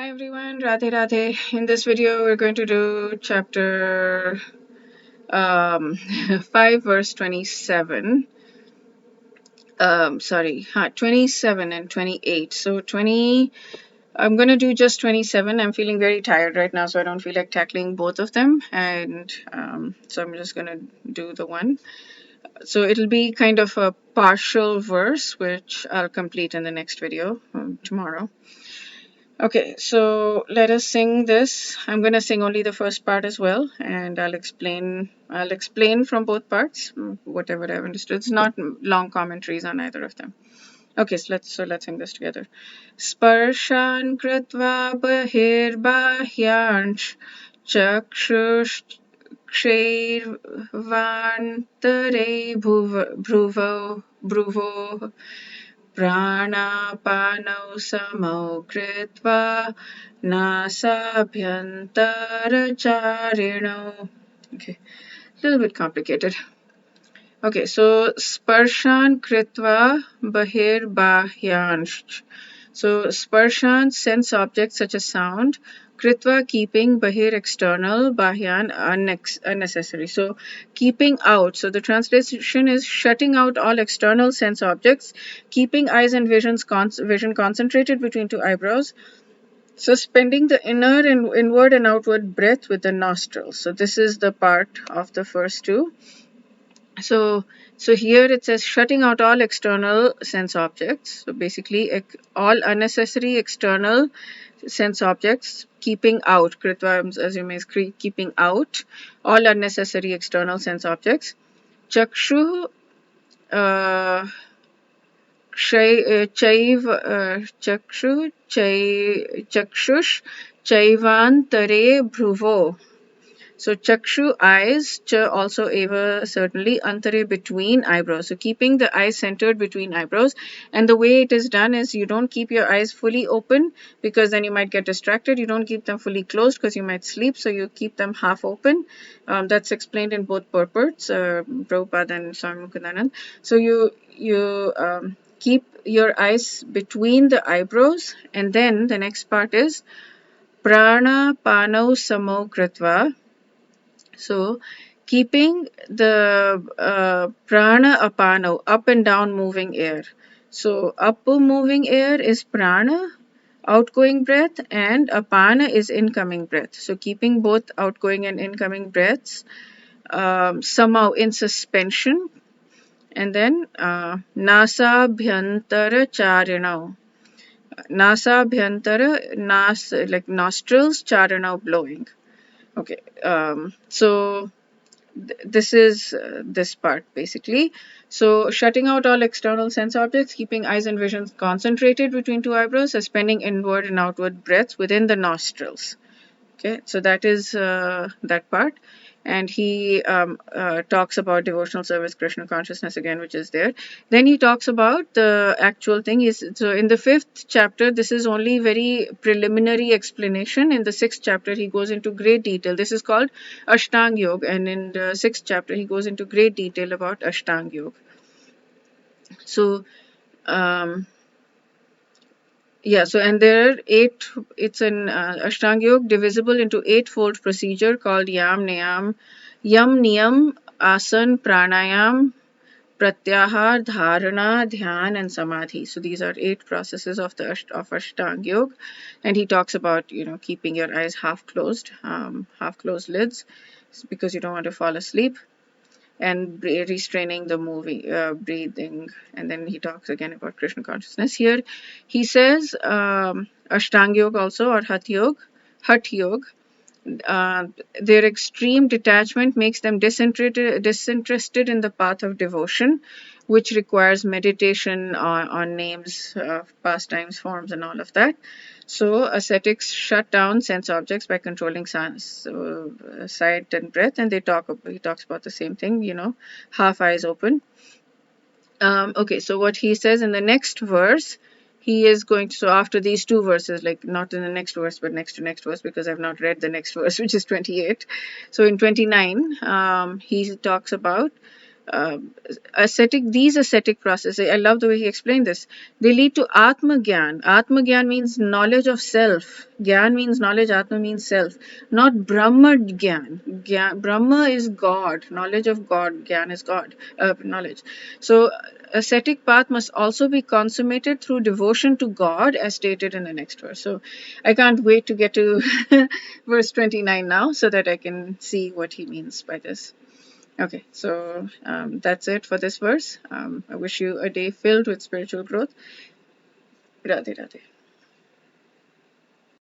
Hi everyone, Radhe Radhe. In this video, we're going to do chapter 5, verse 27. 27 and 28. So I'm going to do just 27. I'm feeling very tired right now, so I don't feel like tackling both of them. And so I'm just going to do the one. So it'll be kind of a partial verse, which I'll complete in the next video tomorrow. Okay, so let us sing this. I'm going to sing only the first part as well, and I'll explain from both parts, whatever I've understood. It's not long commentaries on either of them. Okay, so let's sing this together. Sparshan kritva bahirbahyansh chakshurkshirvantare bhruvo Pranapanau samau kritva nasabhyantaracharino. Okay, a little bit complicated. Okay, so sparshan kritva bahirbahyansh. So sparshan, sense objects such as sound, kritva, keeping, bahir, external, bahyan, unnecessary. So keeping out. So the translation is shutting out all external sense objects, keeping eyes and vision concentrated between two eyebrows, suspending the inward and outward breath with the nostrils. So this is the part of the first two. So here it says shutting out all external sense objects. So basically all unnecessary external sense objects, keeping out, kritva, as you may keeping out all unnecessary external sense objects. Chakshu chakshush chaivantare bhruvo. So chakshu, eyes, cha also eva, certainly, antare, between eyebrows. So keeping the eyes centered between eyebrows. And the way it is done is you don't keep your eyes fully open because then you might get distracted. You don't keep them fully closed because you might sleep. So you keep them half open. That's explained in both purports, Prabhupada and Swami Mukundanand. So you keep your eyes between the eyebrows. And then the next part is prana panau samo kritva. So, keeping the prana apano, up and down moving air. So, up moving air is prana, outgoing breath, and apana is incoming breath. So, keeping both outgoing and incoming breaths somehow in suspension. And then nasa bhyantara charino. Nasa bhyantara, like nostrils, charino, blowing. Okay, so this is this part basically. So shutting out all external sense objects, keeping eyes and vision concentrated between two eyebrows, suspending inward and outward breaths within the nostrils. Okay, so that is that part. And he talks about devotional service, Krishna consciousness again, which is there. Then he talks about the actual thing. So in the 5th chapter, this is only very preliminary explanation. In the 6th chapter, he goes into great detail. This is called Ashtanga Yoga, and in the 6th chapter, he goes into great detail about Ashtanga Yoga. So yeah, so and there are 8, it's an Ashtanga Yoga divisible into 8-fold procedure called Yam, Niyam, Asan, Pranayam, Pratyahar, Dharana, Dhyan, and Samadhi. So these are 8 processes of the Ashtanga Yoga, and he talks about keeping your eyes half closed lids, because you don't want to fall asleep, and restraining the breathing. And then he talks again about Krishna consciousness. Here he says Ashtanga Yoga also, or Hatha Yoga. Their extreme detachment makes them disinterested in the path of devotion, which requires meditation on names, pastimes, forms, and all of that. So ascetics shut down sense objects by controlling sight and breath, and he talks about the same thing, half eyes open. Okay, so what he says in the next verse, he is going to, so after these 2 verses, like not in the next verse, but next to next verse, because I've not read the next verse, which is 28. So in 29, he talks about these ascetic processes, I love the way he explained this, they lead to Atma Gyan. Atma Gyan means knowledge of self. Gyan means knowledge, Atma means self. Not Brahma Gyan. Brahma is God, knowledge of God. Gyan is God, knowledge. So, ascetic path must also be consummated through devotion to God, as stated in the next verse. So, I can't wait to get to verse 29 now so that I can see what he means by this. Okay, so that's it for this verse. I wish you a day filled with spiritual growth. Radhe Radhe.